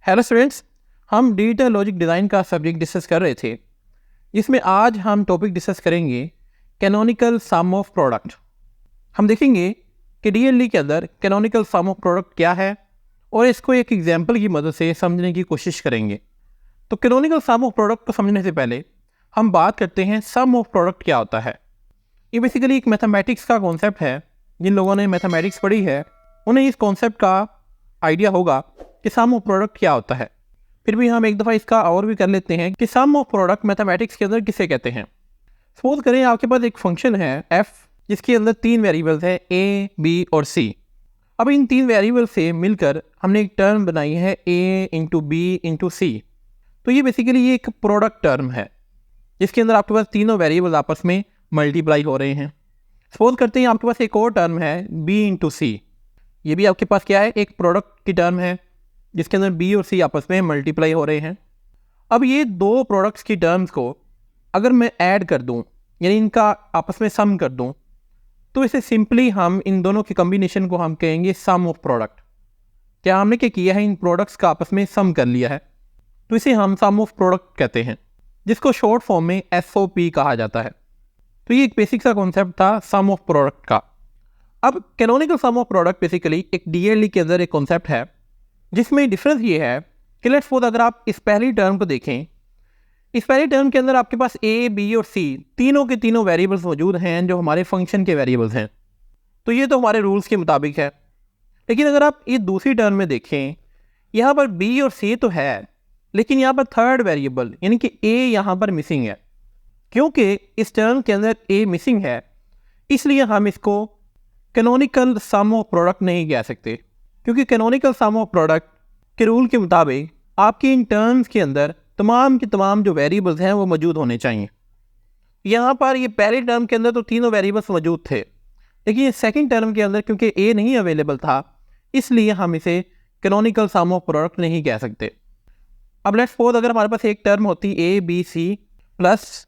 Hello students, हम digital logic design का subject discuss कर रहे थे, जिसमें आज हम टॉपिक डिस्कस करेंगे कैनोनिकल सम ऑफ प्रोडक्ट। हम देखेंगे कि डीएलडी के अंदर कैनोनिकल सम ऑफ प्रोडक्ट क्या है और इसको एक एग्जांपल की मदद से समझने की कोशिश करेंगे। तो कैनोनिकल सम ऑफ प्रोडक्ट को समझने से पहले हम बात करते हैं सम ऑफ प्रोडक्ट क्या होता है। ये बेसिकली एक मैथमेटिक्स का कॉन्सेप्ट है। जिन लोगों ने मैथमेटिक्स पढ़ी है उन्हें इस कॉन्सेप्ट का आइडिया होगा कि सम ऑफ प्रोडक्ट क्या होता है। फिर भी हम एक दफ़ा इसका और भी कर लेते हैं कि सम ऑफ प्रोडक्ट मैथमेटिक्स के अंदर किसे कहते हैं। सपोज करें आपके पास एक फंक्शन है f, जिसके अंदर 3 वेरिएबल्स हैं a, b और c। अब इन 3 वेरिएबल से मिलकर हमने एक टर्म बनाई है a इंटू बी इंटू सी। तो ये बेसिकली ये एक प्रोडक्ट टर्म है जिसके अंदर आपके पास तीनों वेरिएबल आपस में मल्टीप्लाई हो रहे हैं। सपोज करते हैं आपके पास एक और टर्म है b इंटू सी। ये भी आपके पास क्या है, एक प्रोडक्ट की टर्म है जिसके अंदर b और c आपस में मल्टीप्लाई हो रहे हैं। अब ये दो प्रोडक्ट्स की टर्म्स को अगर मैं ऐड कर दूं, यानी इनका आपस में सम कर दूं, तो इसे सिंपली हम इन दोनों के कॉम्बिनेशन को हम कहेंगे सम ऑफ प्रोडक्ट। क्या हमने क्या किया है, इन प्रोडक्ट्स का आपस में सम कर लिया है, तो इसे हम सम ऑफ प्रोडक्ट कहते हैं, जिसको शॉर्ट फॉर्म में SOP कहा जाता है। तो ये एक बेसिक सा कॉन्सेप्ट था सम ऑफ प्रोडक्ट का। अब canonical sum of product basically एक डीएलडी के अंदर एक कॉन्सेप्ट है, जिसमें डिफरेंस ये है कि लेट्स सपोज अगर आप इस पहली टर्म को देखें, इस पहली टर्म के अंदर आपके पास a, b और c तीनों के तीनों वेरिएबल्स मौजूद हैं जो हमारे फंक्शन के वेरिएबल्स हैं। तो ये तो हमारे रूल्स के मुताबिक है। लेकिन अगर आप ये दूसरी टर्म में देखें, यहाँ पर b और c तो है, लेकिन यहाँ पर थर्ड वेरिएबल यानी कि a यहाँ पर मिसिंग है। क्योंकि इस टर्म के अंदर a मिसिंग है, इसलिए हम इसको कैनोनिकल सम ऑफ प्रोडक्ट नहीं कह सकते, क्योंकि कैनोनिकल सम ऑफ प्रोडक्ट के रूल के मुताबिक आपके इन टर्म्स के अंदर तमाम के तमाम जो वेरिएबल्स हैं वो मौजूद होने चाहिए। यहाँ पर ये पहले टर्म के अंदर तो तीनों वेरिएबल्स मौजूद थे, लेकिन ये सेकंड टर्म के अंदर क्योंकि a नहीं अवेलेबल था, इसलिए हम इसे कैनोनिकल सम ऑफ प्रोडक्ट नहीं कह सकते। अब लेट्स सपोज अगर हमारे पास एक टर्म होती a, b, c प्लस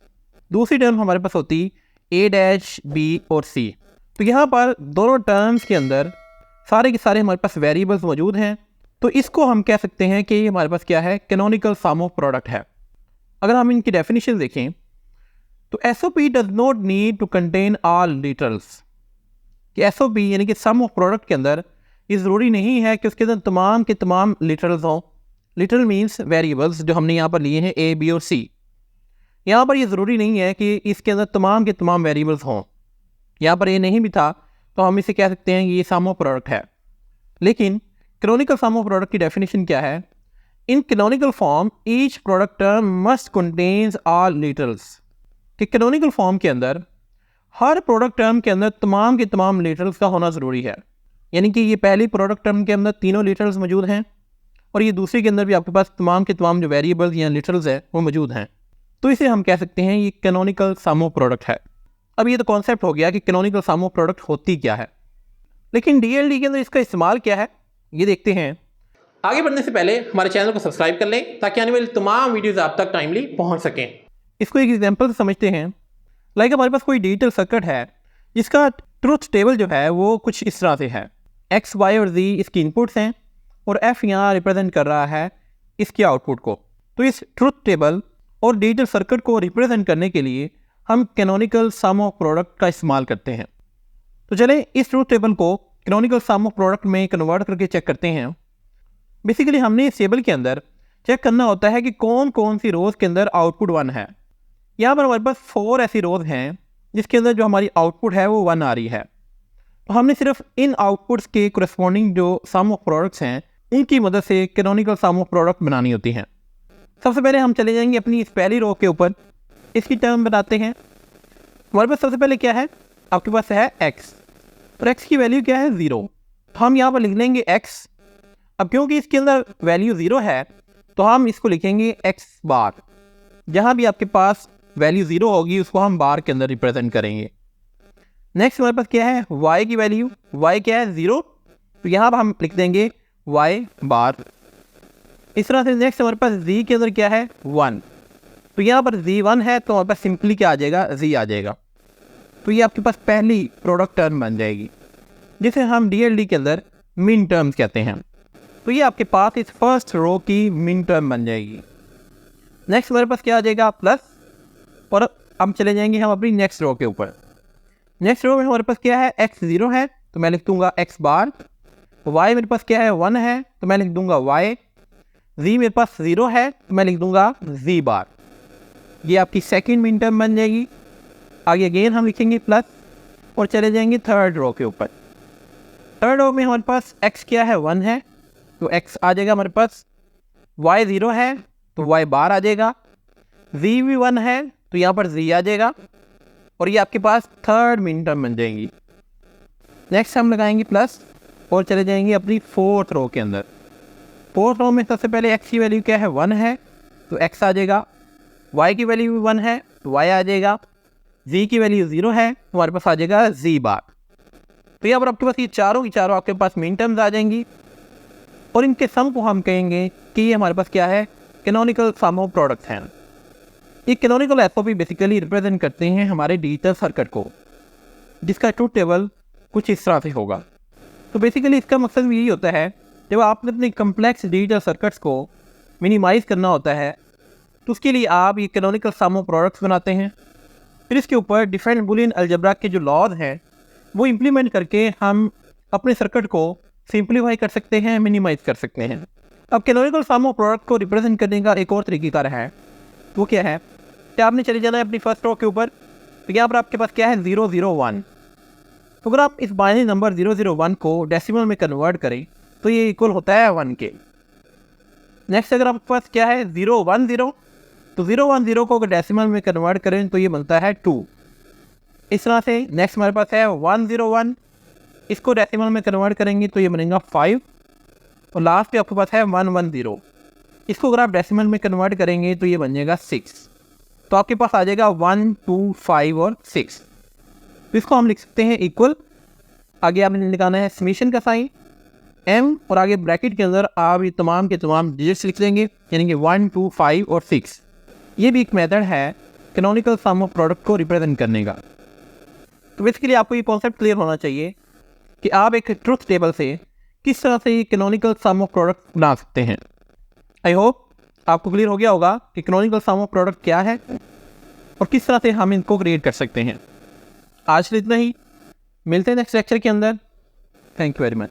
दूसरी टर्म हमारे पास होती a डैश b और c। तो यहाँ पर दोनों टर्म्स के अंदर सारे के सारे हमारे पास वेरिएबल्स मौजूद हैं, तो इसको हम कह सकते हैं कि हमारे पास क्या है, कैनोनिकल सम ऑफ प्रोडक्ट है। अगर हम इनकी डेफिनेशन देखें तो SOP does not need to contain all literals. कि SOP यानी कि सम ऑफ प्रोडक्ट के अंदर ये ज़रूरी नहीं है कि उसके अंदर तमाम के तमाम लिटरल्स हों। लिटरल मीन्स वेरिएबल्स जो हमने यहाँ पर लिए हैं a, b और c। यहाँ पर ये ज़रूरी नहीं है कि इसके अंदर तमाम के तमाम वेरिएबल्स हों। यहाँ पर a नहीं भी था तो हम इसे कह सकते हैं कि ये सम ऑफ प्रोडक्ट है। लेकिन कैनोनिकल सम ऑफ प्रोडक्ट की डेफिनेशन क्या है? In canonical form each product term must contains all literals. कि कैनोनिकल फॉर्म के अंदर हर प्रोडक्ट टर्म के अंदर तमाम के तमाम लिटरल्स का होना ज़रूरी है। यानी कि ये पहली प्रोडक्ट टर्म के अंदर तीनों लिटरल्स मौजूद हैं और ये दूसरी के अंदर भी आपके पास तमाम के तमाम जो वेरिएबल्स या लिटरल्स है वो मौजूद हैं। तो इसे हम कह सकते हैं ये कैनोनिकल सम ऑफ प्रोडक्ट है। अब ये तो कॉन्सेप्ट हो गया कि कैनोनिकल सम ऑफ प्रोडक्ट होती क्या है, लेकिन डीएलडी के अंदर इसका इस्तेमाल क्या है ये देखते हैं। आगे बढ़ने से पहले हमारे चैनल को सब्सक्राइब कर लें ताकि आने वाली तमाम वीडियोस आप तक टाइमली पहुंच सकें। इसको एक एग्जांपल से समझते हैं। लाइक हमारे पास कोई डिजिटल सर्किट है जिसका ट्रुथ टेबल जो है वो कुछ इस तरह से है। x, y और z इसकी इनपुट्स हैं और f यहाँ रिप्रेजेंट कर रहा है इसके आउटपुट को। तो इस ट्रुथ टेबल और डिजिटल सर्किट को रिप्रेजेंट करने के लिए हम कैनोनिकल सम ऑफ प्रोडक्ट का इस्तेमाल करते हैं। तो चलें इस ट्रुथ टेबल को कैनोनिकल सम ऑफ प्रोडक्ट में कन्वर्ट करके चेक करते हैं। बेसिकली हमने इस टेबल के अंदर चेक करना होता है कि कौन कौन सी रोज़ के अंदर आउटपुट 1 है। यहाँ पर हमारे पास 4 ऐसी रोज़ हैं जिसके अंदर जो हमारी आउटपुट है वो 1 आ रही है। तो हमने सिर्फ इन आउटपुट्स के कोरेस्पॉन्डिंग जो सम ऑफ प्रोडक्ट्स हैं उनकी मदद से कैनोनिकल सम ऑफ प्रोडक्ट बनानी होती हैं। सबसे पहले हम चले जाएंगे अपनी इस पहली रो के ऊपर, इसकी टर्म बनाते हैं। हमारे पास सबसे पहले क्या है, आपके पास है x और x की वैल्यू क्या है 0। तो हम यहाँ पर लिख लेंगे x। अब क्योंकि इसके अंदर वैल्यू 0 है तो हम इसको लिखेंगे x बार। जहाँ भी आपके पास वैल्यू 0 होगी उसको हम बार के अंदर रिप्रेजेंट करेंगे। नेक्स्ट हमारे पास क्या है, y की वैल्यू, y क्या है 0, तो यहाँ पर हम लिख देंगे y बार। इस तरह से नेक्स्ट हमारे पास z के अंदर क्या है 1, तो यहाँ पर z 1 है तो हमारे पास सिंपली क्या आ जाएगा, z आ जाएगा। तो ये आपके पास पहली प्रोडक्ट टर्म बन जाएगी जिसे हम डीएलडी के अंदर मिन टर्म्स कहते हैं। तो ये आपके पास इस फर्स्ट रो की मिन टर्म बन जाएगी। नेक्स्ट हमारे पास क्या आ जाएगा प्लस, और अब चले जाएंगे हम अपनी नेक्स्ट रो के ऊपर। नेक्स्ट रो में हमारे पास क्या है, x 0 है तो मैं लिख दूंगा x बार, y मेरे पास क्या है 1 है तो मैं लिख दूंगा y, z मेरे पास 0 है तो मैं लिख दूंगा z बार। ये आपकी सेकंड मिन टर्म बन जाएगी। आगे अगेन हम लिखेंगे प्लस और चले जाएंगे थर्ड रो के ऊपर। थर्ड रो में हमारे पास x क्या है 1 है तो x आ जाएगा हमारे पास, y 0 है तो y बार आ जाएगा, z भी 1 है तो यहाँ पर z आ जाएगा, और ये आपके पास थर्ड मिन टर्म बन जाएंगी। नेक्स्ट हम लगाएंगे प्लस और चले जाएंगे अपनी फोर्थ रो के अंदर। फोर्थ रो में सबसे पहले x की वैल्यू क्या है 1 है तो x आ जाएगा, y की वैल्यू भी 1 है तो y आ जाएगा, z की वैल्यू 0 है तो हमारे पास आ जाएगा z बार। तो यहाँ पर आपके पास ये चारों की चारों आपके पास मिन टर्म्स आ जाएंगी, और इनके सम को हम कहेंगे कि ये हमारे पास क्या है, कैनोनिकल सम ऑफ प्रोडक्ट्स हैं। ये कैनोनिकल एसओपी बेसिकली रिप्रेजेंट करते हैं हमारे डिजिटल सर्किट को, जिसका ट्रूथ टेबल कुछ इस तरह से होगा। तो बेसिकली इसका मकसद यही होता है, जब आपने अपने कम्प्लेक्स डिजिटल सर्किट्स को मिनिमाइज़ करना होता है तो उसके लिए आप ये कैनोनिकल सम ऑफ प्रोडक्ट्स बनाते हैं। फिर इसके ऊपर डिफरेंट बुलियन अलजेब्रा के जो लॉज हैं वो इम्प्लीमेंट करके हम अपने सर्किट को सिंप्लीफाई कर सकते हैं, मिनिमाइज कर सकते हैं। अब कैनोनिकल सम ऑफ प्रोडक्ट को रिप्रेजेंट करने का एक और तरीक़ेकार है, वो क्या है कि आपने चले जाना है अपनी फर्स्ट रो के ऊपर। तो यहाँ पर आपके पास क्या है 001। तो अगर आप इस बाइनरी नंबर 001 को डेसिमल में कन्वर्ट करें तो ये इक्वल होता है 1 के। नेक्स्ट अगर आपके पास क्या है 010, तो 010 को अगर डेसिमल में कन्वर्ट करें तो ये बनता है 2। इस तरह से नेक्स्ट हमारे पास है 101, इसको डेसिमल में कन्वर्ट करेंगे तो ये बनेगा 5, और लास्ट पे आपके पास है 110, इसको अगर आप डेसिमल में कन्वर्ट करेंगे तो ये बन जाएगा 6। तो आपके पास आ जाएगा 1, 2, 5 और 6। तो इसको हम लिख सकते हैं इक्वल, आगे आपने निकालना है समेशन का साइन m, और आगे ब्रैकेट के अंदर आप ये तमाम के तमाम डिजिट्स लिख देंगे, यानी कि 1, 2, 5 और 6। ये भी एक मेथड है कैनोनिकल सम ऑफ प्रोडक्ट को रिप्रेजेंट करने का। तो बेसिकली आपको ये कॉन्सेप्ट क्लियर होना चाहिए कि आप एक ट्रुथ टेबल से किस तरह से कैनोनिकल सम ऑफ प्रोडक्ट बना सकते हैं। आई होप आपको क्लियर हो गया होगा कि कैनोनिकल सम ऑफ प्रोडक्ट क्या है और किस तरह से हम इनको क्रिएट कर सकते हैं। आज के लिए इतना ही, मिलते हैं नेक्स्ट लेक्चर के अंदर। Thank you very much.